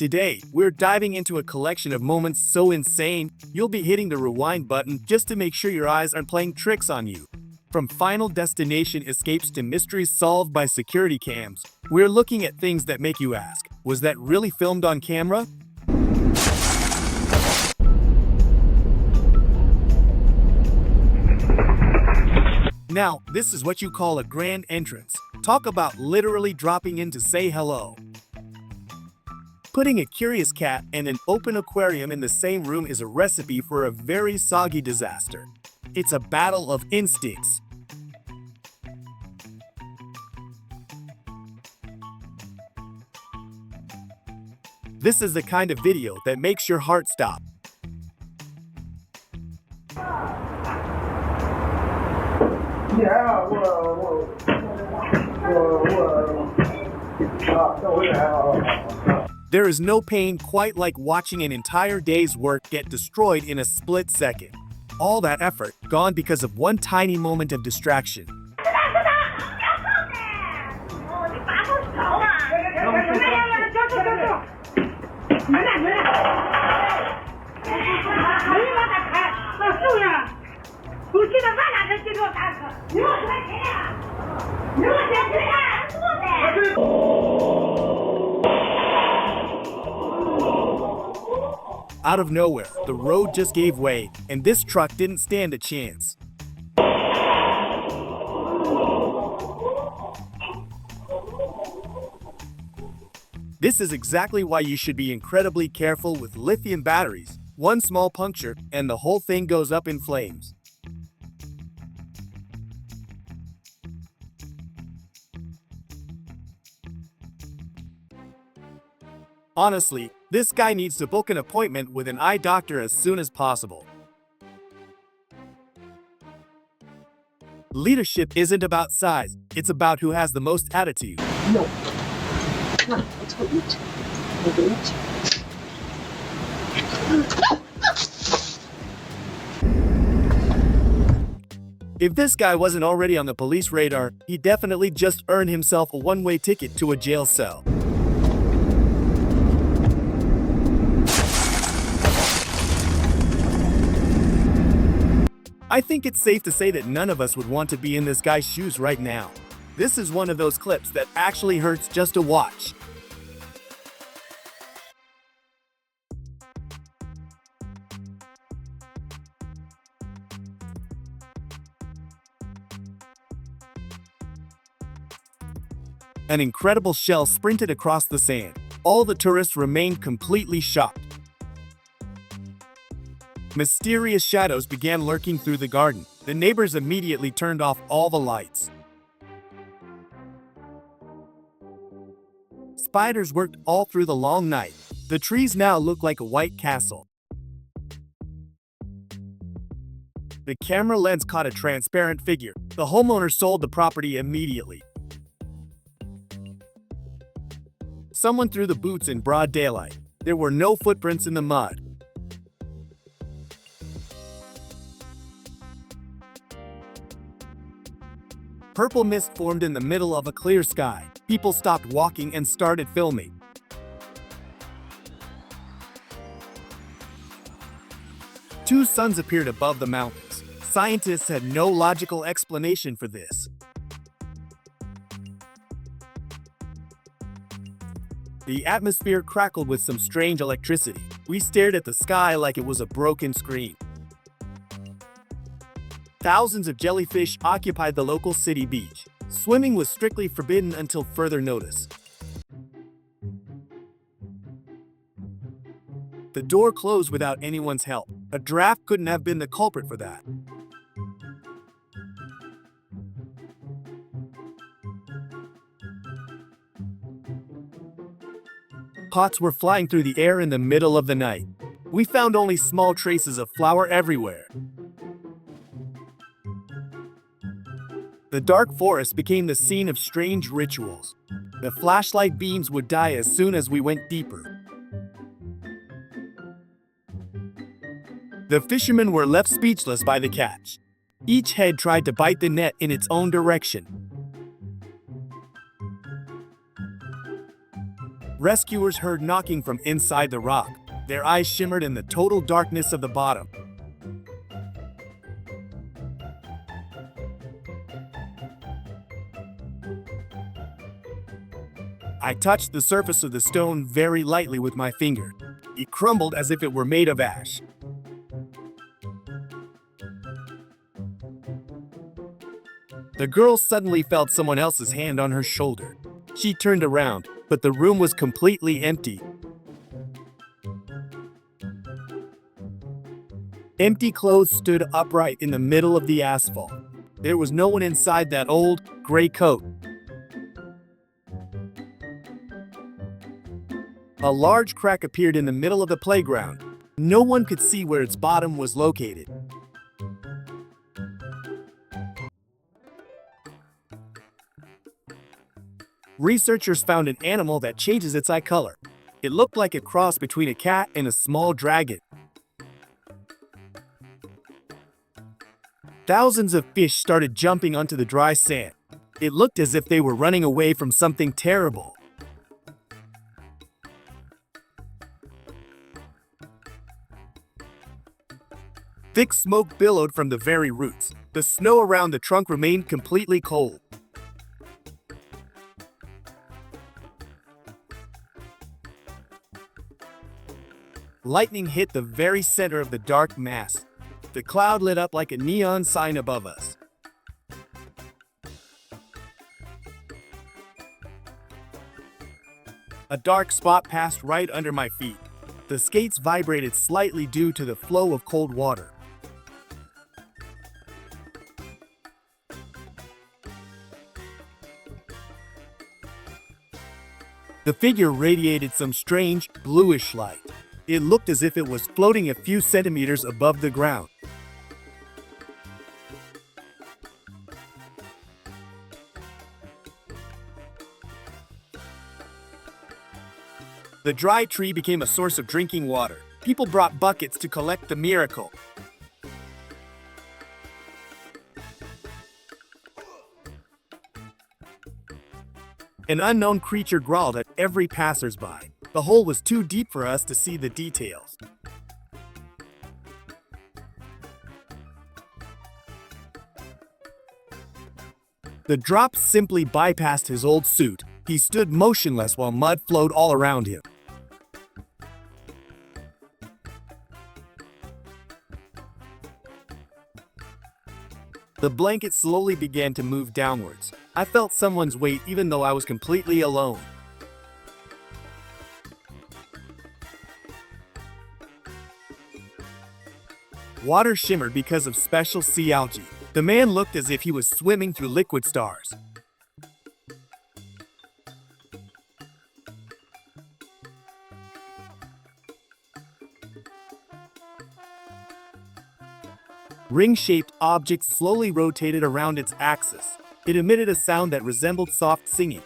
Today, we're diving into a collection of moments so insane, you'll be hitting the rewind button just to make sure your eyes aren't playing tricks on you. From Final Destination escapes to mysteries solved by security cams, we're looking at things that make you ask, was that really filmed on camera? Now, this is what you call a grand entrance. Talk about literally dropping in to say hello. Putting a curious cat and an open aquarium in the same room is a recipe for a very soggy disaster. It's a battle of instincts. This is the kind of video that makes your heart stop. There is no pain quite like watching an entire day's work get destroyed in a split second. All that effort gone because of one tiny moment of distraction. Out of nowhere, the road just gave way, and this truck didn't stand a chance. This is exactly why you should be incredibly careful with lithium batteries. One small puncture, and the whole thing goes up in flames. Honestly, this guy needs to book an appointment with an eye doctor as soon as possible. Leadership isn't about size, it's about who has the most attitude. No. Come on, let's go eat. We'll go eat. If this guy wasn't already on the police radar, he definitely just earned himself a one-way ticket to a jail cell. I think it's safe to say that none of us would want to be in this guy's shoes right now. This is one of those clips that actually hurts just to watch. An incredible shell sprinted across the sand. All the tourists remained completely shocked. Mysterious shadows began lurking through the garden. The neighbors immediately turned off all the lights. Spiders worked all through the long night. The trees now look like a white castle. The camera lens caught a transparent figure. The homeowner sold the property immediately. Someone threw the boots in broad daylight. There were no footprints in the mud. Purple mist formed in the middle of a clear sky. People stopped walking and started filming. Two suns appeared above the mountains. Scientists had no logical explanation for this. The atmosphere crackled with some strange electricity. We stared at the sky like it was a broken screen. Thousands of jellyfish occupied the local city beach. Swimming was strictly forbidden until further notice. The door closed without anyone's help. A draft couldn't have been the culprit for that. Pots were flying through the air in the middle of the night. We found only small traces of flour everywhere. The dark forest became the scene of strange rituals. The flashlight beams would die as soon as we went deeper. The fishermen were left speechless by the catch. Each head tried to bite the net in its own direction. Rescuers heard knocking from inside the rock. Their eyes shimmered in the total darkness of the bottom. I touched the surface of the stone very lightly with my finger. It crumbled as if it were made of ash. The girl suddenly felt someone else's hand on her shoulder. She turned around, but the room was completely empty. Empty clothes stood upright in the middle of the asphalt. There was no one inside that old, gray coat. A large crack appeared in the middle of the playground. No one could see where its bottom was located. Researchers found an animal that changes its eye color. It looked like a cross between a cat and a small dragon. Thousands of fish started jumping onto the dry sand. It looked as if they were running away from something terrible. Thick smoke billowed from the very roots. The snow around the trunk remained completely cold. Lightning hit the very center of the dark mass. The cloud lit up like a neon sign above us. A dark spot passed right under my feet. The skates vibrated slightly due to the flow of cold water. The figure radiated some strange, bluish light. It looked as if it was floating a few centimeters above the ground. The dry tree became a source of drinking water. People brought buckets to collect the miracle. An unknown creature growled at every passersby. The hole was too deep for us to see the details. The drop simply bypassed his old suit. He stood motionless while mud flowed all around him. The blanket slowly began to move downwards. I felt someone's weight even though I was completely alone. Water shimmered because of special sea algae. The man looked as if he was swimming through liquid stars. Ring-shaped objects slowly rotated around its axis. It emitted a sound that resembled soft singing.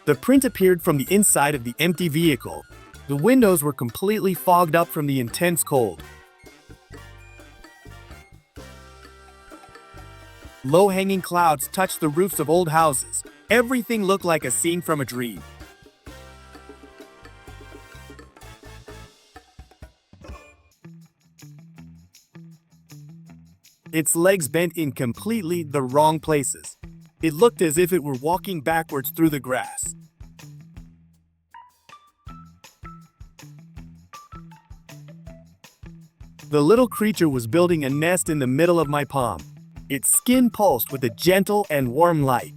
The print appeared from the inside of the empty vehicle. The windows were completely fogged up from the intense cold. Low-hanging clouds touched the roofs of old houses. Everything looked like a scene from a dream. Its legs bent in completely the wrong places. It looked as if it were walking backwards through the grass. The little creature was building a nest in the middle of my palm. Its skin pulsed with a gentle and warm light.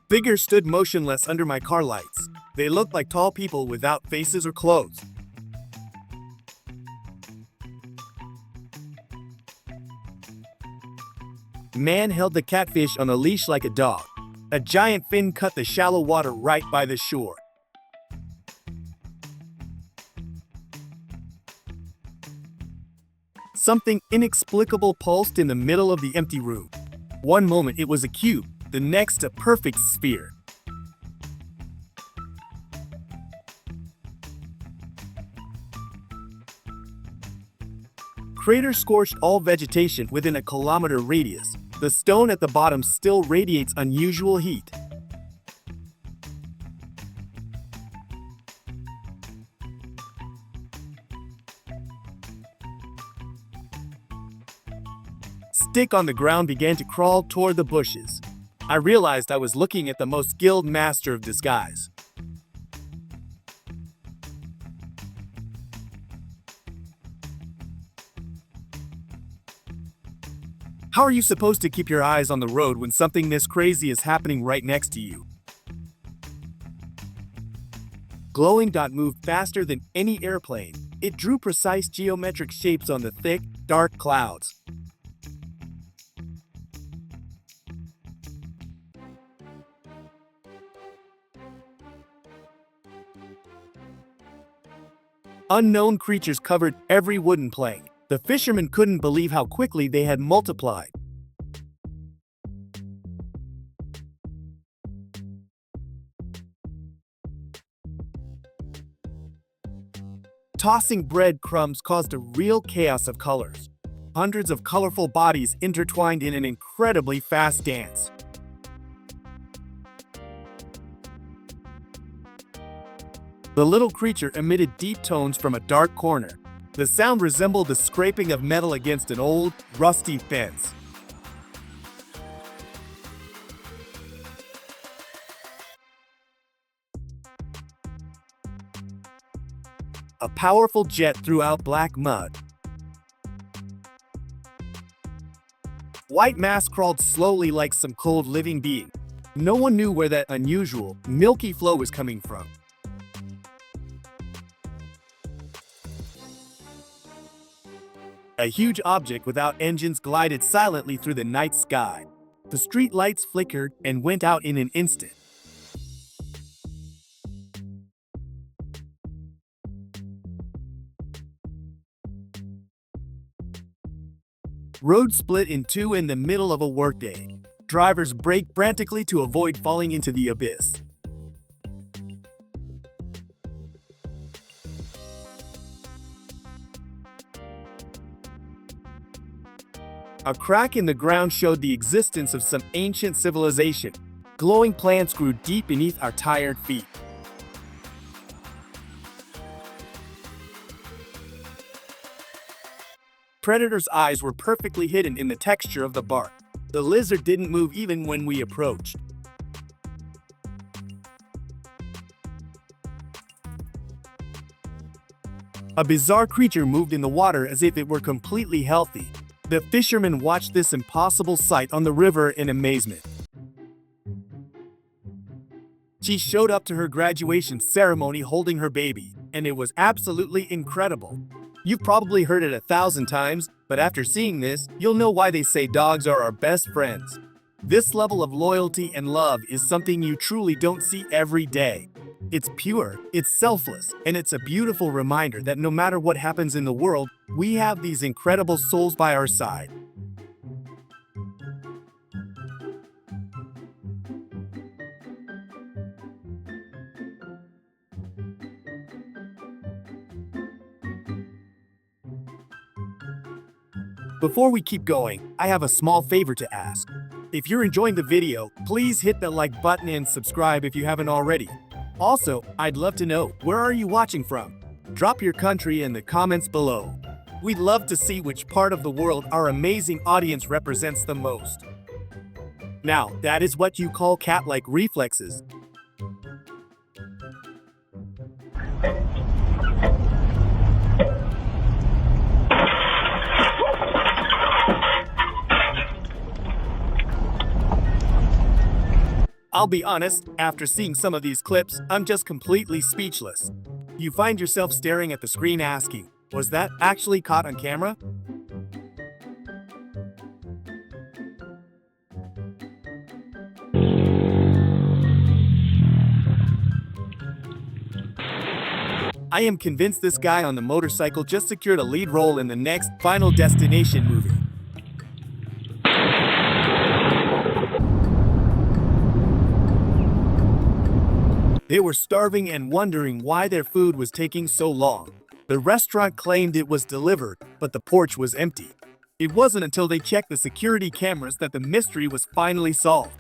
Figures stood motionless under my car lights. They looked like tall people without faces or clothes. Man held the catfish on a leash like a dog. A giant fin cut the shallow water right by the shore. Something inexplicable pulsed in the middle of the empty room. One moment it was a cube, the next a perfect sphere. crater scorched all vegetation within a kilometer radius. The stone at the bottom still radiates unusual heat. Stick on the ground began to crawl toward the bushes. I realized I was looking at the most skilled master of disguise. How are you supposed to keep your eyes on the road when something this crazy is happening right next to you? Glowing dot moved faster than any airplane. It drew precise geometric shapes on the thick, dark clouds. Unknown creatures covered every wooden plank. The fishermen couldn't believe how quickly they had multiplied. Tossing breadcrumbs caused a real chaos of colors. Hundreds of colorful bodies intertwined in an incredibly fast dance. The little creature emitted deep tones from a dark corner. The sound resembled the scraping of metal against an old, rusty fence. A powerful jet threw out black mud. White mass crawled slowly like some cold living being. No one knew where that unusual, milky flow was coming from. A huge object without engines glided silently through the night sky. The street lights flickered and went out in an instant. Road split in two in the middle of a workday. Drivers braked frantically to avoid falling into the abyss. A crack in the ground showed the existence of some ancient civilization. Glowing plants grew deep beneath our tired feet. Predator's eyes were perfectly hidden in the texture of the bark. The lizard didn't move even when we approached. A bizarre creature moved in the water as if it were completely healthy. The fishermen watched this impossible sight on the river in amazement. She showed up to her graduation ceremony holding her baby, and it was absolutely incredible. You've probably heard it 1,000 times, but after seeing this, you'll know why they say dogs are our best friends. This level of loyalty and love is something you truly don't see every day. It's pure, it's selfless, and it's a beautiful reminder that no matter what happens in the world, we have these incredible souls by our side. Before we keep going, I have a small favor to ask. If you're enjoying the video, please hit that like button and subscribe if you haven't already. Also, I'd love to know, where are you watching from? Drop your country in the comments below. We'd love to see which part of the world our amazing audience represents the most. Now, that is what you call cat-like reflexes. I'll be honest, after seeing some of these clips, I'm just completely speechless. You find yourself staring at the screen asking, was that actually caught on camera? I am convinced this guy on the motorcycle just secured a lead role in the next Final Destination movie. They were starving and wondering why their food was taking so long. The restaurant claimed it was delivered, but the porch was empty. It wasn't until they checked the security cameras that the mystery was finally solved.